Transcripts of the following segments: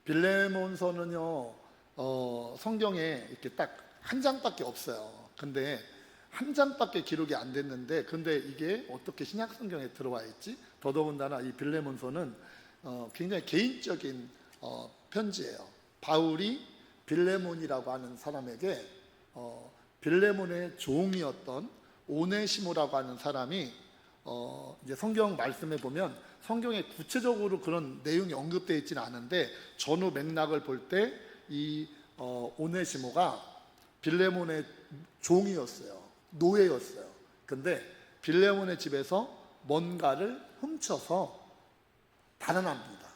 빌레몬서는요, 성경에 이렇게 딱 한 장밖에 없어요. 근데 한 장밖에 기록이 안 됐는데, 근데 이게 어떻게 신약 성경에 들어와 있지? 더더군다나 이 빌레몬서는 굉장히 개인적인 편지예요. 바울이 빌레몬이라고 하는 사람에게 빌레몬의 종이었던 오네시모라고 하는 사람이 이제 성경 말씀에 보면 성경에 구체적으로 그런 내용이 언급되어 있지는 않은데 전후 맥락을 볼 때 이 오네시모가 빌레몬의 종이었어요. 노예였어요. 근데 빌레몬의 집에서 뭔가를 훔쳐서 달아납니다.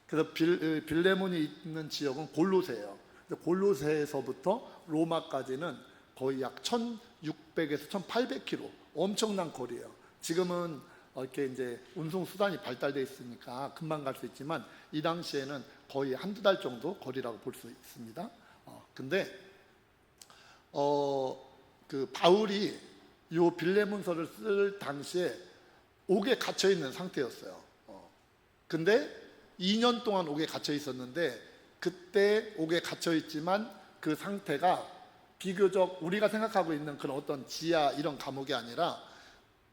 그래서 빌레몬이 있는 지역은 골로새예요. 골로새에서부터 로마까지는 거의 약 1600에서 1800km, 엄청난 거리예요. 지금은 이렇게 이제 운송 수단이 발달되어 있으니까 금방 갈 수 있지만 이 당시에는 거의 한두 달 정도 거리라고 볼 수 있습니다. 근데 그 바울이 요 빌레몬서를 쓸 당시에 옥에 갇혀 있는 상태였어요. 근데 2년 동안 옥에 갇혀 있었는데 그때 옥에 갇혀 있지만 그 상태가 비교적 우리가 생각하고 있는 그런 어떤 지하 이런 감옥이 아니라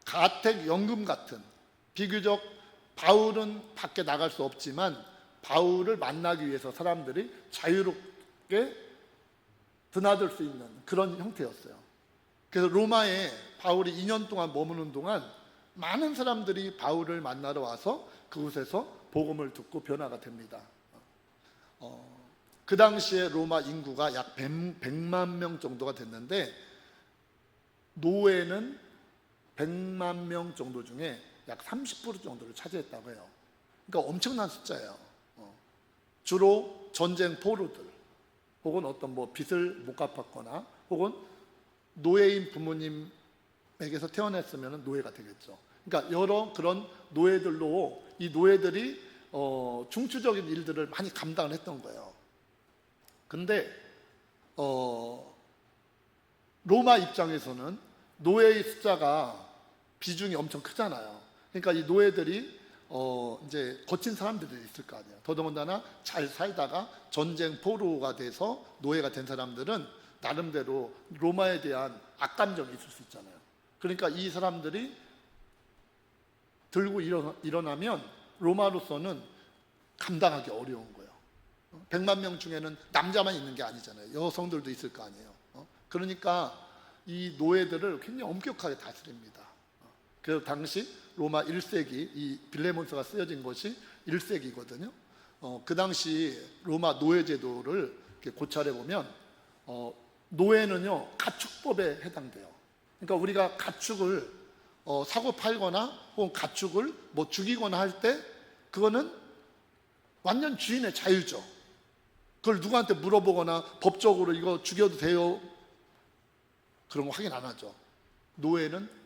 가택 연금 같은, 비교적 바울은 밖에 나갈 수 없지만 바울을 만나기 위해서 사람들이 자유롭게 드나들 수 있는 그런 형태였어요. 그래서 로마에 바울이 2년 동안 머무는 동안 많은 사람들이 바울을 만나러 와서 그곳에서 복음을 듣고 변화가 됩니다. 그 당시에 로마 인구가 약 100만 명 정도가 됐는데 노예는 100만 명 정도 중에 약 30% 정도를 차지했다고 해요. 그러니까 엄청난 숫자예요. 주로 전쟁 포로들 혹은 어떤 뭐 빚을 못 갚았거나 혹은 노예인 부모님에게서 태어났으면 노예가 되겠죠. 그러니까 여러 그런 노예들로 이 노예들이 중추적인 일들을 많이 감당을 했던 거예요. 근데 로마 입장에서는 노예의 숫자가 비중이 엄청 크잖아요. 그러니까 이 노예들이 이제 거친 사람들이 있을 거 아니에요. 더더군다나 잘 살다가 전쟁 포로가 돼서 노예가 된 사람들은 나름대로 로마에 대한 악감정이 있을 수 있잖아요. 그러니까 이 사람들이 들고 일어나면 로마로서는 감당하기 어려운 거예요. 100만 명 중에는 남자만 있는 게 아니잖아요. 여성들도 있을 거 아니에요. 그러니까 이 노예들을 굉장히 엄격하게 다스립니다. 그래서 당시 로마 1세기 이 빌레몬서가 쓰여진 것이 1세기거든요. 그 당시 로마 노예 제도를 고찰해 보면 노예는요 가축법에 해당돼요. 그러니까 우리가 가축을 사고 팔거나 혹은 가축을 뭐 죽이거나 할 때 그거는 완전 주인의 자유죠. 그걸 누구한테 물어보거나 법적으로 이거 죽여도 돼요 그런 거 확인 안 하죠. 노예는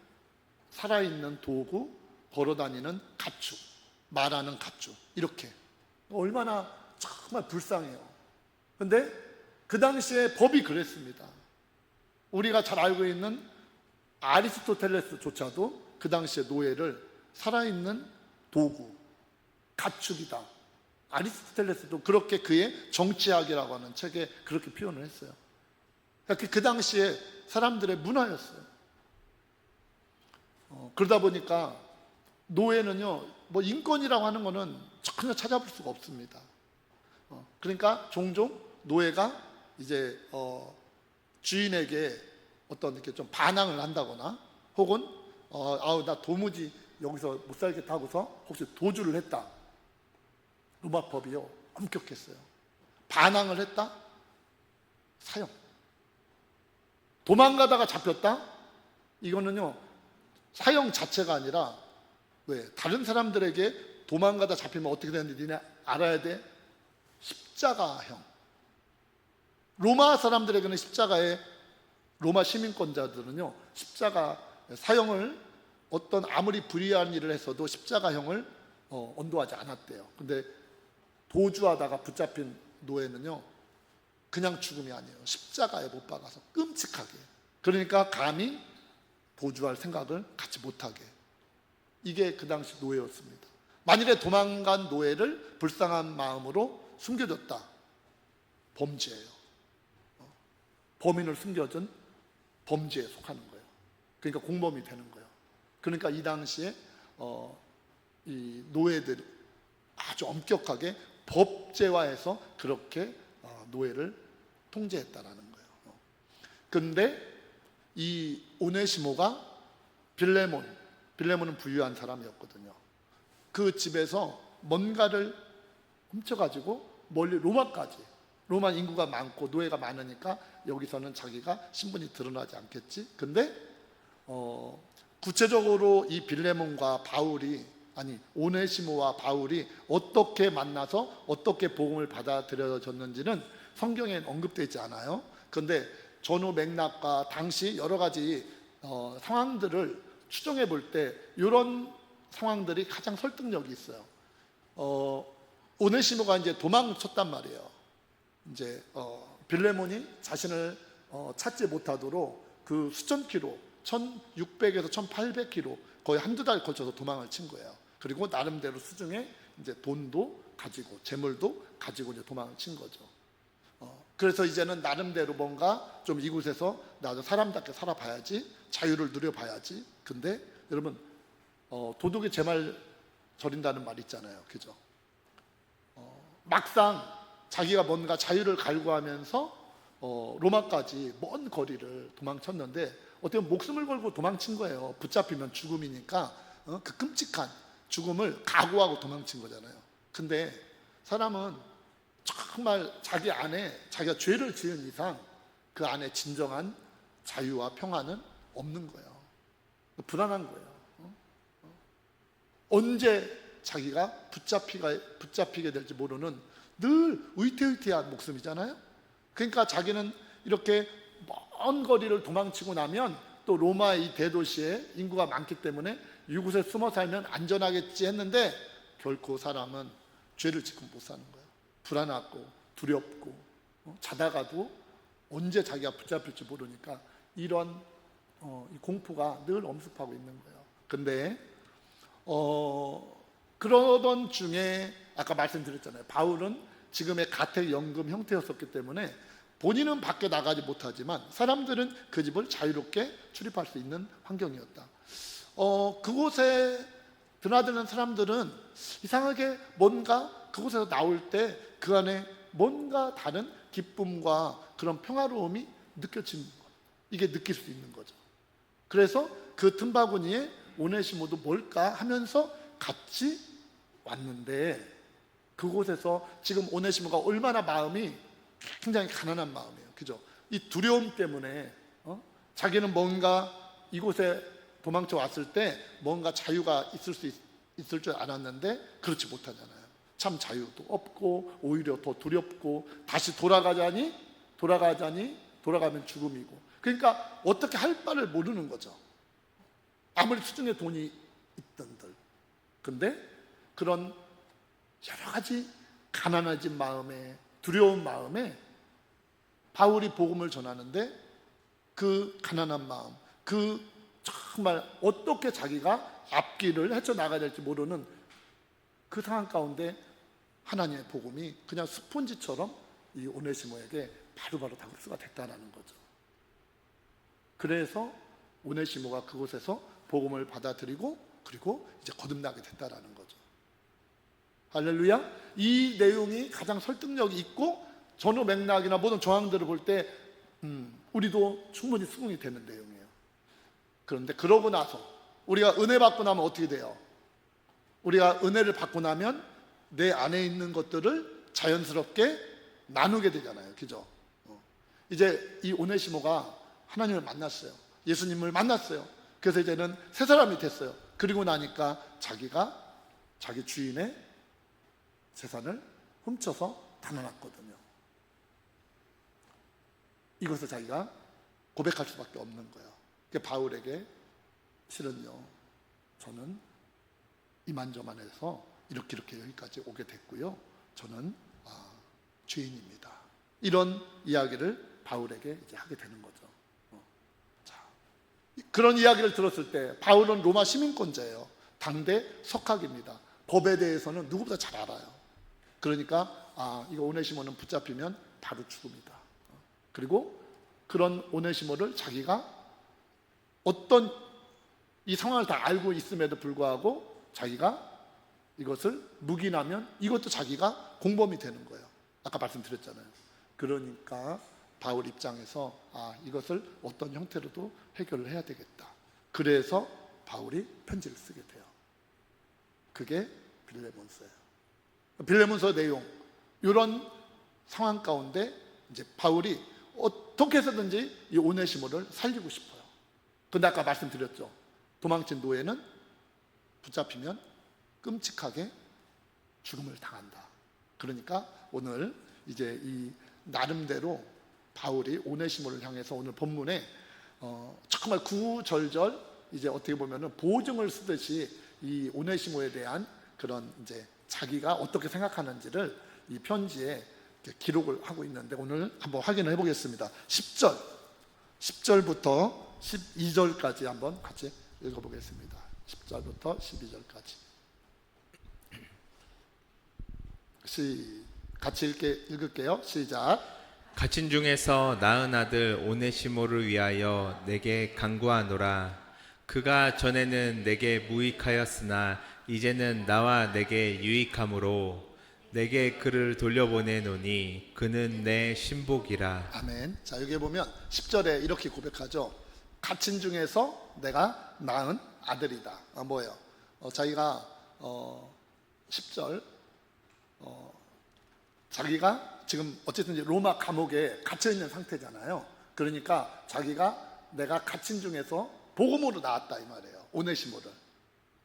살아있는 도구, 걸어다니는 가축, 말하는 가축, 이렇게. 얼마나 정말 불쌍해요. 근데 그 당시에 법이 그랬습니다. 우리가 잘 알고 있는 아리스토텔레스조차도 그 당시에 노예를 살아있는 도구, 가축이다. 아리스토텔레스도 그렇게 그의 정치학이라고 하는 책에 그렇게 표현을 했어요. 그러니까 그 당시에 사람들의 문화였어요. 그러다 보니까 노예는요, 뭐 인권이라고 하는 거는 전혀 찾아볼 수가 없습니다. 그러니까 종종 노예가 이제 주인에게 어떤 이렇게 좀 반항을 한다거나 혹은 나 도무지 여기서 못 살겠다 하고서 혹시 도주를 했다. 로마 법이요 엄격했어요. 반항을 했다? 사형. 도망가다가 잡혔다? 이거는요 사형 자체가 아니라 왜 다른 사람들에게 도망가다 잡히면 어떻게 되는지 니네 알아야 돼? 십자가형. 로마 사람들에게는 십자가에 로마 시민권자들은요 십자가 사형을 어떤 아무리 불의한 일을 했어도 십자가형을 언도하지 않았대요. 근데 도주하다가 붙잡힌 노예는요 그냥 죽음이 아니에요. 십자가에 못 박아서 끔찍하게. 그러니까 감히 도주할 생각을 갖지 못하게. 이게 그 당시 노예였습니다. 만일에 도망간 노예를 불쌍한 마음으로 숨겨줬다. 범죄예요. 범인을 숨겨준 범죄에 속하는 거예요. 그러니까 공범이 되는 거예요. 그러니까 이 당시에 이 노예들 아주 엄격하게 법제화해서 그렇게 노예를 통제했다라는 거예요. 그런데 이 오네시모가 빌레몬은 부유한 사람이었거든요. 그 집에서 뭔가를 훔쳐가지고 멀리 로마 인구가 많고 노예가 많으니까 여기서는 자기가 신분이 드러나지 않겠지. 근데 구체적으로 이 빌레몬과 오네시모와 바울이 어떻게 만나서 어떻게 복음을 받아들여졌는지는 성경에 언급되어 있지 않아요. 그런데 전후 맥락과 당시 여러 가지 상황들을 추정해 볼 때 이런 상황들이 가장 설득력이 있어요. 오네시모가 이제 도망쳤단 말이에요. 이제 빌레몬이 자신을 찾지 못하도록 그 수천 킬로, 1600에서 1800킬로 거의 한두 달 걸쳐서 도망을 친 거예요. 그리고 나름대로 수중에 이제 돈도 가지고 재물도 가지고 이제 도망을 친 거죠. 그래서 이제는 나름대로 뭔가 좀 이곳에서 나도 사람답게 살아봐야지, 자유를 누려봐야지. 근데 여러분 도둑이 제 말 저린다는 말 있잖아요, 그죠? 막상 자기가 뭔가 자유를 갈구하면서 로마까지 먼 거리를 도망쳤는데 어떻게 보면 목숨을 걸고 도망친 거예요. 붙잡히면 죽음이니까 그 끔찍한 죽음을 각오하고 도망친 거잖아요. 근데 사람은 정말 자기 안에 자기가 죄를 지은 이상 그 안에 진정한 자유와 평안은 없는 거예요. 불안한 거예요. 언제 자기가 붙잡히게 될지 모르는 늘 위태위태한 목숨이잖아요. 그러니까 자기는 이렇게 먼 거리를 도망치고 나면 또 로마의 이 대도시에 인구가 많기 때문에 이곳에 숨어 살면 안전하겠지 했는데 결코 사람은 죄를 짓고 못 사는 거예요. 불안하고 두렵고 자다가도 언제 자기가 붙잡힐지 모르니까 이런 이 공포가 늘 엄습하고 있는 거예요. 근데 그러던 중에 아까 말씀드렸잖아요. 바울은 지금의 가택연금 형태였었기 때문에 본인은 밖에 나가지 못하지만 사람들은 그 집을 자유롭게 출입할 수 있는 환경이었다. 그곳에 드나드는 사람들은 이상하게 뭔가 그곳에서 나올 때 그 안에 뭔가 다른 기쁨과 그런 평화로움이 느껴지는 것, 이게 느낄 수 있는 거죠. 그래서 그 틈바구니에 오네시모도 뭘까 하면서 같이 왔는데 그곳에서 지금 오네시모가 얼마나 마음이 굉장히 가난한 마음이에요. 그죠? 이 두려움 때문에 자기는 뭔가 이곳에 도망쳐 왔을 때 뭔가 자유가 있을 줄 알았는데 그렇지 못하잖아요. 참 자유도 없고 오히려 더 두렵고 다시 돌아가면 죽음이고. 그러니까 어떻게 할 바를 모르는 거죠. 아무리 수중에 돈이 있던들. 근데 그런 여러 가지 가난해진 마음에, 두려운 마음에 바울이 복음을 전하는데 그 가난한 마음, 그 정말 어떻게 자기가 앞길을 헤쳐나가야 될지 모르는 그 상황 가운데 하나님의 복음이 그냥 스폰지처럼 이 오네시모에게 바로바로 흡수가 됐다는 거죠. 그래서 오네시모가 그곳에서 복음을 받아들이고 그리고 이제 거듭나게 됐다는 거죠. 할렐루야. 이 내용이 가장 설득력이 있고 전후 맥락이나 모든 정황들을 볼 때 우리도 충분히 수긍이 되는 내용이에요. 그런데 그러고 나서 우리가 은혜 받고 나면 어떻게 돼요? 우리가 은혜를 받고 나면 내 안에 있는 것들을 자연스럽게 나누게 되잖아요. 그죠? 이제 이 오네시모가 하나님을 만났어요. 예수님을 만났어요. 그래서 이제는 새 사람이 됐어요. 그리고 나니까 자기가 자기 주인의 재산을 훔쳐서 다눠놨거든요. 이것을 자기가 고백할 수밖에 없는 거예요. 그러니까 바울에게 실은요, 저는 이만저만해서 이렇게 여기까지 오게 됐고요. 저는 죄인입니다. 이런 이야기를 바울에게 이제 하게 되는 거죠. 자, 그런 이야기를 들었을 때 바울은 로마 시민권자예요. 당대 석학입니다. 법에 대해서는 누구보다 잘 알아요. 그러니까 이거 오네시모는 붙잡히면 바로 죽음이다. 그리고 그런 오네시모를 자기가 어떤 이 상황을 다 알고 있음에도 불구하고 자기가 이것을 묵인하면 이것도 자기가 공범이 되는 거예요. 아까 말씀드렸잖아요. 그러니까 바울 입장에서 이것을 어떤 형태로도 해결을 해야 되겠다. 그래서 바울이 편지를 쓰게 돼요. 그게 빌레몬서예요. 빌레몬서 내용, 이런 상황 가운데 이제 바울이 어떻게 해서든지 이 오네시모를 살리고 싶어요. 근데 아까 말씀드렸죠. 도망친 노예는 붙잡히면 끔찍하게 죽음을 당한다. 그러니까 오늘 이제 이 나름대로 바울이 오네시모를 향해서 오늘 본문에 정말 구절절 이제 어떻게 보면은 보증을 쓰듯이 이 오네시모에 대한 그런 이제 자기가 어떻게 생각하는지를 이 편지에 기록을 하고 있는데 오늘 한번 확인을 해보겠습니다. 10절부터 12절까지 한번 같이 읽어보겠습니다. 10절부터 12절까지 같이 읽을게요. 시작. 갇힌 중에서 낳은 아들 오네시모를 위하여 내게 간구하노라. 그가 전에는 내게 무익하였으나 이제는 나와 내게 유익함으로 내게 그를 돌려보내노니 그는 내 신복이라. 아멘. 자, 여기 보면 10절에 이렇게 고백하죠. 갇힌 중에서 내가 낳은 아들이다. 뭐예요? 자기가 10절 자기가 지금 어쨌든 이제 로마 감옥에 갇혀 있는 상태잖아요. 그러니까 자기가 내가 갇힌 중에서 복음으로 나왔다 이 말이에요. 오네시모를.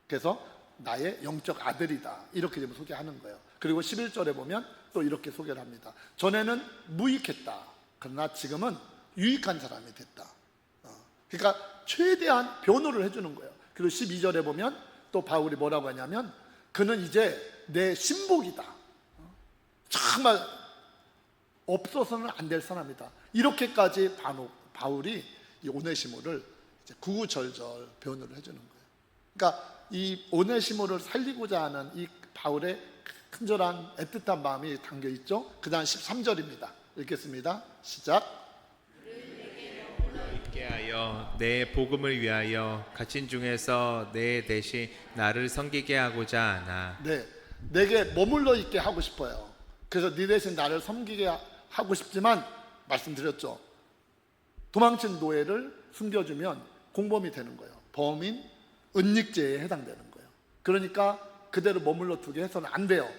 그래서 나의 영적 아들이다. 이렇게 지금 소개하는 거예요. 그리고 11절에 보면 또 이렇게 소개를 합니다. 전에는 무익했다. 그러나 지금은 유익한 사람이 됐다. 그러니까 최대한 변호를 해주는 거예요. 그리고 12절에 보면 또 바울이 뭐라고 하냐면 그는 이제 내 신복이다. 정말 없어서는 안 될 사람이다. 이렇게까지 바울이 이 오네시모를 이제 구구절절 변호를 해주는 거예요. 그러니까 이 오네시모를 살리고자 하는 이 바울의 큰절한 애틋한 마음이 담겨 있죠. 그 다음 13절입니다. 읽겠습니다. 시작. 있게 하여 내 복음을 위하여 갇힌 중에서 내 대신 나를 섬기게 하고자 하나. 네, 내게 머물러 있게 하고 싶어요. 그래서 네 대신 나를 섬기게 하고 싶지만 말씀드렸죠. 도망친 노예를 숨겨주면 공범이 되는 거예요. 범인 은닉죄에 해당되는 거예요. 그러니까 그대로 머물러 두게 해서는 안 돼요.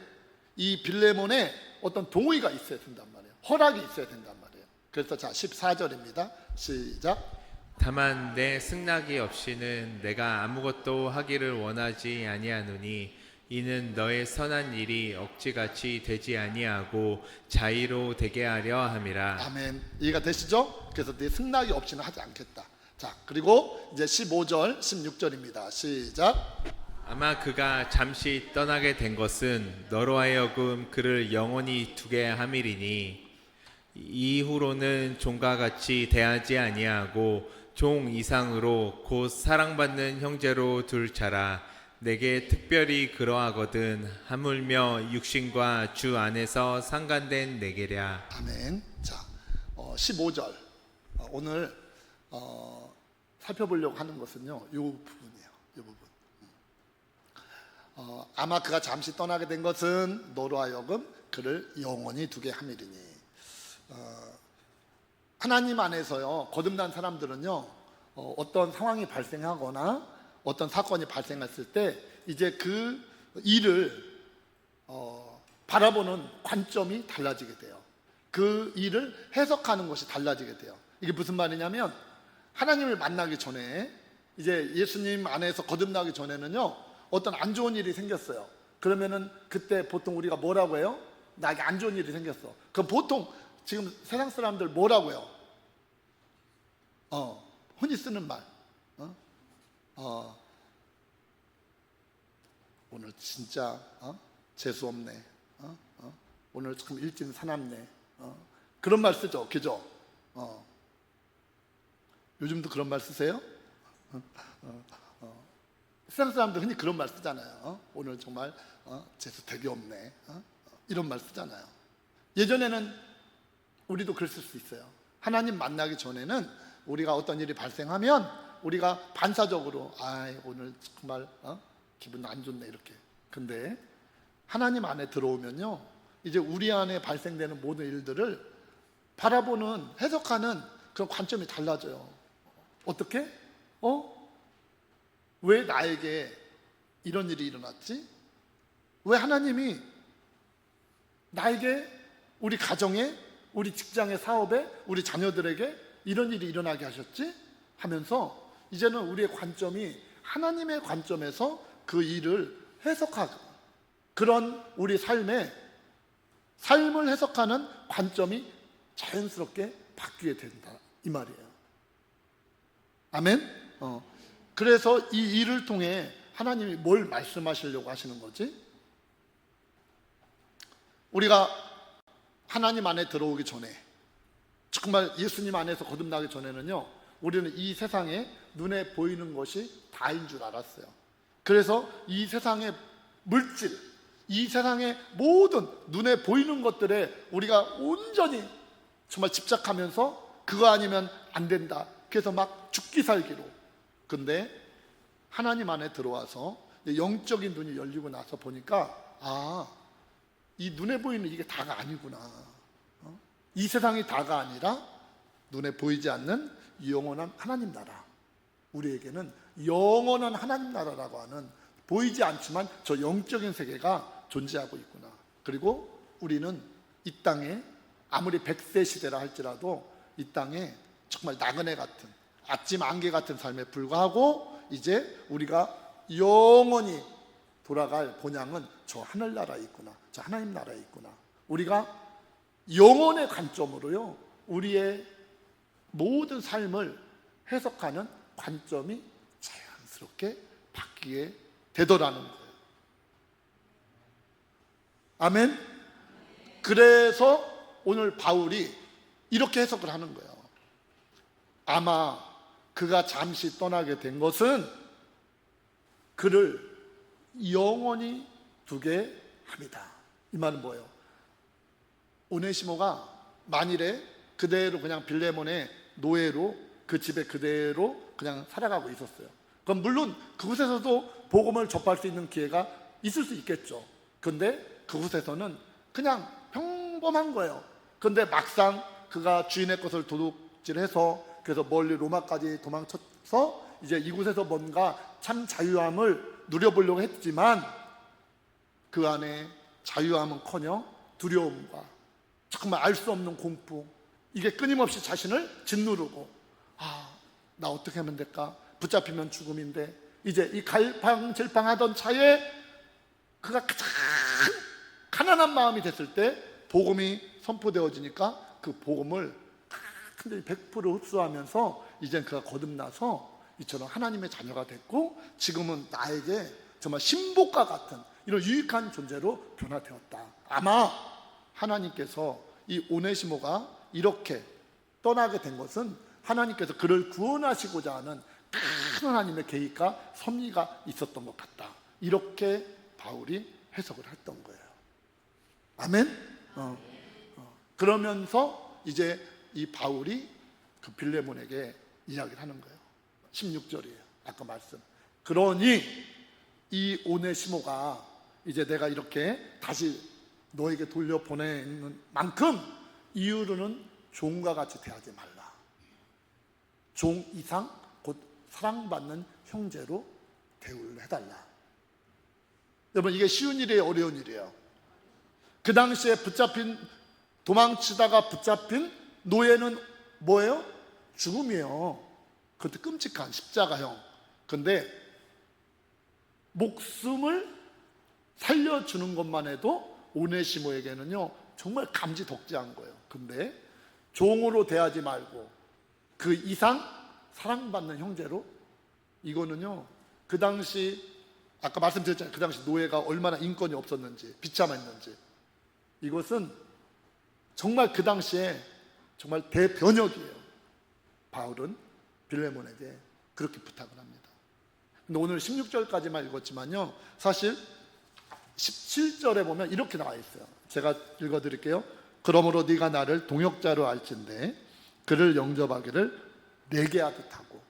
이 빌레몬에 어떤 동의가 있어야 된단 말이에요. 허락이 있어야 된단 말이에요. 그래서 자 14절입니다. 시작. 다만 내 승낙이 없이는 내가 아무것도 하기를 원하지 아니하노니 이는 너의 선한 일이 억지같이 되지 아니하고 자의로 되게 하려 함이라. 아멘. 이해가 되시죠? 그래서 네 승낙이 없이는 하지 않겠다. 자, 그리고 이제 15절, 16절입니다. 시작. 아마 그가 잠시 떠나게 된 것은 너로 하여금 그를 영원히 두게 함이리니 이후로는 종과 같이 대하지 아니하고 종 이상으로 곧 사랑받는 형제로 둘 자라. 내게 특별히 그러하거든 하물며 육신과 주 안에서 상간된 내게랴. 아멘. 자, 15절 오늘 살펴보려고 하는 것은요, 이 부분이에요. 이 부분. 아마 그가 잠시 떠나게 된 것은 너로 하여금 그를 영원히 두게 함이리니. 하나님 안에서요, 거듭난 사람들은요, 어떤 상황이 발생하거나 어떤 사건이 발생했을 때 이제 그 일을 바라보는 관점이 달라지게 돼요. 그 일을 해석하는 것이 달라지게 돼요. 이게 무슨 말이냐면 하나님을 만나기 전에 이제 예수님 안에서 거듭나기 전에는요, 어떤 안 좋은 일이 생겼어요. 그러면은 그때 보통 우리가 뭐라고 해요? 나에게 안 좋은 일이 생겼어. 그럼 보통 지금 세상 사람들 뭐라고 해요? 흔히 쓰는 말. 오늘 진짜 재수 없네. 오늘 참 일진 사납네. 그런 말 쓰죠, 그죠? 요즘도 그런 말 쓰세요? 세상 사람들 흔히 그런 말 쓰잖아요. 오늘 정말 재수 되게 없네. 이런 말 쓰잖아요. 예전에는 우리도 그랬을 수 있어요. 하나님 만나기 전에는 우리가 어떤 일이 발생하면 우리가 반사적으로 오늘 정말 기분 안 좋네 이렇게. 근데 하나님 안에 들어오면요, 이제 우리 안에 발생되는 모든 일들을 바라보는, 해석하는 그런 관점이 달라져요. 어떻게? 왜 나에게 이런 일이 일어났지? 왜 하나님이 나에게, 우리 가정에, 우리 직장의 사업에, 우리 자녀들에게 이런 일이 일어나게 하셨지? 하면서 이제는 우리의 관점이 하나님의 관점에서 그 일을 해석하고, 그런 우리 삶을 해석하는 관점이 자연스럽게 바뀌게 된다 이 말이에요. 아멘? 그래서 이 일을 통해 하나님이 뭘 말씀하시려고 하시는 거지? 우리가 하나님 안에 들어오기 전에, 정말 예수님 안에서 거듭나기 전에는요, 우리는 이 세상에 눈에 보이는 것이 다인 줄 알았어요. 그래서 이 세상의 물질, 이 세상의 모든 눈에 보이는 것들에 우리가 온전히 정말 집착하면서 그거 아니면 안 된다, 그래서 막 죽기 살기로. 근데 하나님 안에 들어와서 영적인 눈이 열리고 나서 보니까 이 눈에 보이는 이게 다가 아니구나. 이 세상이 다가 아니라 눈에 보이지 않는 영원한 하나님 나라, 우리에게는 영원한 하나님 나라라고 하는 보이지 않지만 저 영적인 세계가 존재하고 있구나. 그리고 우리는 이 땅에 아무리 100세 시대라 할지라도 이 땅에 정말 나그네 같은, 아침 안개 같은 삶에 불과하고, 이제 우리가 영원히 돌아갈 본향은 저 하늘나라에 있구나, 저 하나님 나라에 있구나. 우리가 영혼의 관점으로요, 우리의 모든 삶을 해석하는 관점이 자연스럽게 바뀌게 되더라는 거예요. 아멘? 그래서 오늘 바울이 이렇게 해석을 하는 거예요. 아마 그가 잠시 떠나게 된 것은 그를 영원히 두게 합니다. 이 말은 뭐예요? 오네시모가 만일에 그대로 그냥 빌레몬의 노예로 그 집에 그대로 그냥 살아가고 있었어요. 그럼 물론 그곳에서도 복음을 접할 수 있는 기회가 있을 수 있겠죠. 그런데 그곳에서는 그냥 평범한 거예요. 그런데 막상 그가 주인의 것을 도둑질해서 그래서 멀리 로마까지 도망쳐서 이제 이곳에서 뭔가 참 자유함을 누려보려고 했지만 그 안에 자유함은커녕 두려움과 정말 알 수 없는 공포, 이게 끊임없이 자신을 짓누르고, 나 어떻게 하면 될까? 붙잡히면 죽음인데. 이제 이 갈팡질팡하던 차에 그가 가장 가난한 마음이 됐을 때 복음이 선포되어지니까 그 복음을 완전히 100% 흡수하면서 이젠 그가 거듭나서 이처럼 하나님의 자녀가 됐고, 지금은 나에게 정말 신복과 같은 이런 유익한 존재로 변화되었다. 아마 하나님께서 이 오네시모가 이렇게 떠나게 된 것은 하나님께서 그를 구원하시고자 하는 큰 하나님의 계획과 섭리가 있었던 것 같다. 이렇게 바울이 해석을 했던 거예요. 아멘? 그러면서 이제 이 바울이 그 빌레몬에게 이야기를 하는 거예요. 16절이에요. 아까 말씀. 그러니 이 오네시모가 이제 내가 이렇게 다시 너에게 돌려보내는 만큼 이후로는 종과 같이 대하지 말라. 종 이상 곧 사랑받는 형제로 대우를 해달라. 여러분, 이게 쉬운 일이에요, 어려운 일이에요? 그 당시에 도망치다가 붙잡힌 노예는 뭐예요? 죽음이에요. 그것도 끔찍한 십자가형. 근데 목숨을 살려주는 것만 해도 오네시모에게는요 정말 감지덕지한 거예요. 근데 종으로 대하지 말고 그 이상 사랑받는 형제로, 이거는요 그 당시 아까 말씀드렸잖아요. 그 당시 노예가 얼마나 인권이 없었는지, 비참했는지. 이것은 정말 그 당시에 정말 대변혁이에요. 바울은 빌레몬에게 그렇게 부탁을 합니다. 근데 오늘 16절까지만 읽었지만요, 사실 17절에 보면 이렇게 나와 있어요. 제가 읽어드릴게요. 그러므로 네가 나를 동역자로 알진대 그를 영접하기를 내게 하듯 하고.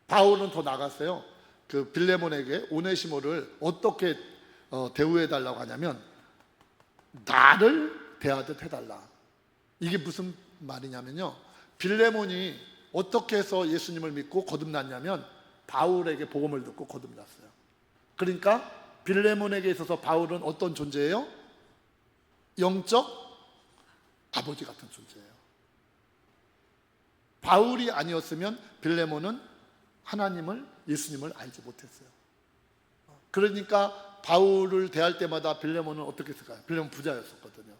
바울은 더 나갔어요. 그 빌레몬에게 오네시모를 어떻게 대우해 달라고 하냐면 나를 대하듯 해달라. 이게 무슨 말이냐면요, 빌레몬이 어떻게 해서 예수님을 믿고 거듭났냐면 바울에게 복음을 듣고 거듭났어요. 그러니까 빌레몬에게 있어서 바울은 어떤 존재예요? 영적 아버지 같은 존재예요. 바울이 아니었으면 빌레몬은 하나님을, 예수님을 알지 못했어요. 그러니까 바울을 대할 때마다 빌레몬은 어떻게 했을까요? 빌레몬 부자였었거든요.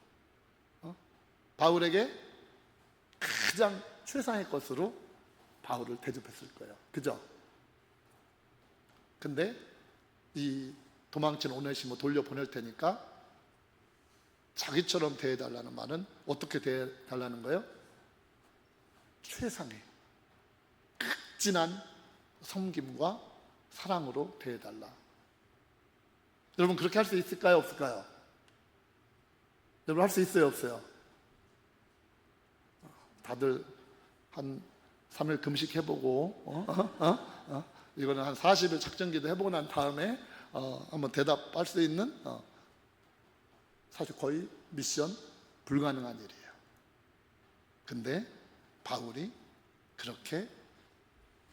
바울에게 가장 최상의 것으로 바울을 대접했을 거예요. 그죠? 근데 이 도망친 오네시모 돌려보낼 테니까 자기처럼 대해달라는 말은 어떻게 대해달라는 거예요? 최상의 극진한 섬김과 사랑으로 대해달라. 여러분 그렇게 할 수 있을까요? 없을까요? 여러분 할 수 있어요? 없어요? 다들 한 3일 금식 해보고 이거는 한 40일 작정기도 해보고 난 다음에 한번 대답할 수 있는 사실 거의 미션 불가능한 일이에요. 근데 바울이 그렇게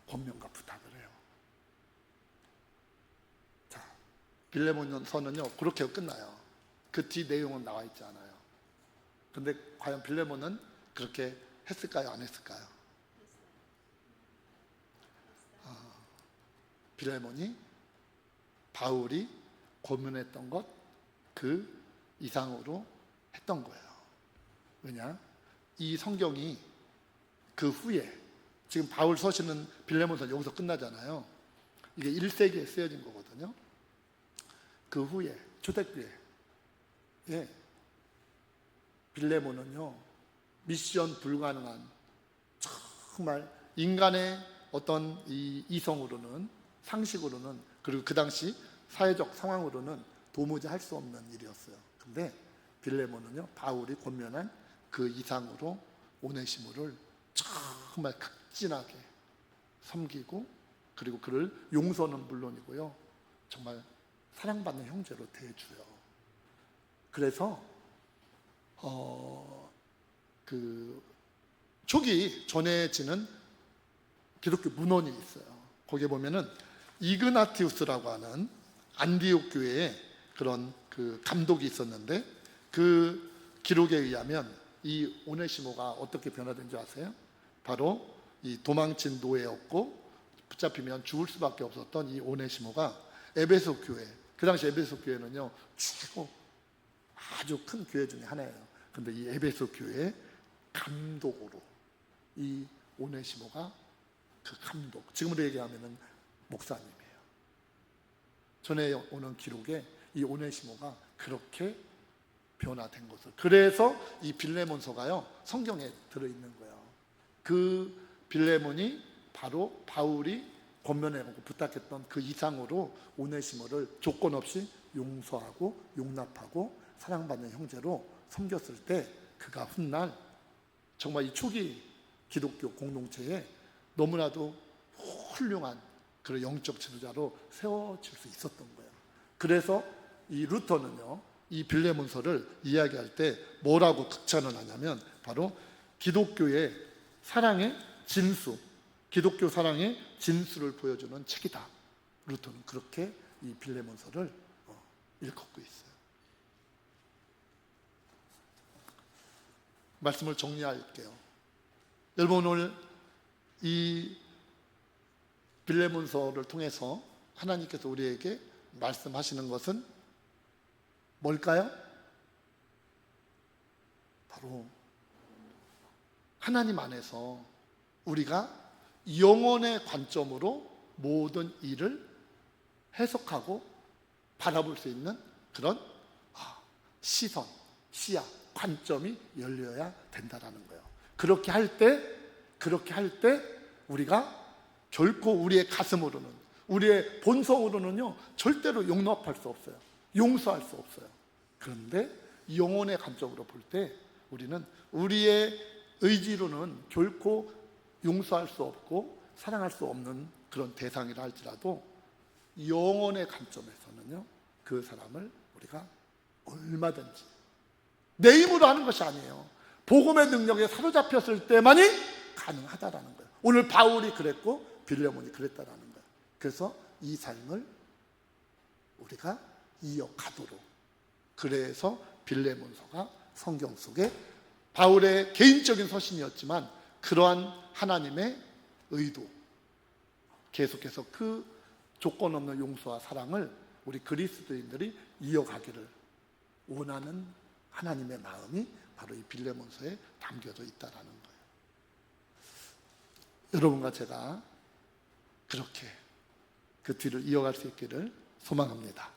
권면과 부탁을 해요. 자, 빌레몬서는요 그렇게 끝나요. 그 뒤 내용은 나와 있지 않아요. 근데 과연 빌레몬은 그렇게 했을까요? 안 했을까요? 빌레몬이 바울이 고문했던 것 그 이상으로 했던 거예요. 왜냐? 이 성경이 그 후에 지금 바울 서신은 빌레몬서 여기서 끝나잖아요. 이게 1세기에 쓰여진 거거든요. 그 후에 초대교회 빌레몬은요 미션 불가능한, 정말 인간의 어떤 이 이성으로는, 상식으로는, 그리고 그 당시 사회적 상황으로는 도무지 할 수 없는 일이었어요. 근데 빌레몬은요 바울이 권면한 그 이상으로 오네시모를 정말 극진하게 섬기고, 그리고 그를 용서는 물론이고요 정말 사랑받는 형제로 대해줘요. 그래서 그 초기 전해지는 기독교 문헌이 있어요. 거기에 보면은 이그나티우스라고 하는 안디옥 교회에 그런 그 감독이 있었는데, 그 기록에 의하면 이 오네시모가 어떻게 변화된 줄 아세요? 바로 이 도망친 노예였고 붙잡히면 죽을 수밖에 없었던 이 오네시모가 에베소 교회, 그 당시 에베소 교회는요 최고 아주 큰 교회 중에 하나예요. 근데 이 에베소 교회 감독으로 이 오네시모가 그 감독, 지금으로 얘기하면은 목사님이에요. 전에 오는 기록에 이 오네시모가 그렇게 변화된 것을, 그래서 이 빌레몬서가요 성경에 들어있는 거예요. 그 빌레몬이 바로 바울이 권면하고 부탁했던 그 이상으로 오네시모를 조건 없이 용서하고 용납하고 사랑받는 형제로 섬겼을 때 그가 훗날 정말 이 초기 기독교 공동체에 너무나도 훌륭한 그런 영적 지도자로 세워질 수 있었던 거예요. 그래서 이 루터는요 이 빌레몬서를 이야기할 때 뭐라고 극찬을 하냐면 바로 기독교의 사랑의 진수, 기독교 사랑의 진수를 보여주는 책이다. 루터는 그렇게 이 빌레몬서를 일컫고 있어요. 말씀을 정리할게요. 여러분 오늘 이 빌레몬서를 통해서 하나님께서 우리에게 말씀하시는 것은 뭘까요? 바로 하나님 안에서 우리가 영혼의 관점으로 모든 일을 해석하고 바라볼 수 있는 그런 시선, 시야, 관점이 열려야 된다라는 거예요. 그렇게 할 때 우리가 결코 우리의 가슴으로는, 우리의 본성으로는요 절대로 용납할 수 없어요. 용서할 수 없어요. 그런데 영혼의 관점으로 볼 때 우리는 우리의 의지로는 결코 용서할 수 없고 사랑할 수 없는 그런 대상이라 할지라도 영혼의 관점에서는요, 그 사람을 우리가 얼마든지 내 힘으로 하는 것이 아니에요. 복음의 능력에 사로잡혔을 때만이 가능하다라는 거예요. 오늘 바울이 그랬고 빌레몬이 그랬다라는 거예요. 그래서 이 삶을 우리가 이어가도록, 그래서 빌레몬서가 성경 속에 바울의 개인적인 서신이었지만 그러한 하나님의 의도, 계속해서 그 조건 없는 용서와 사랑을 우리 그리스도인들이 이어가기를 원하는 하나님의 마음이 바로 이 빌레몬서에 담겨져 있다라는 거예요. 여러분과 제가 그렇게 그 뒤를 이어갈 수 있기를 소망합니다.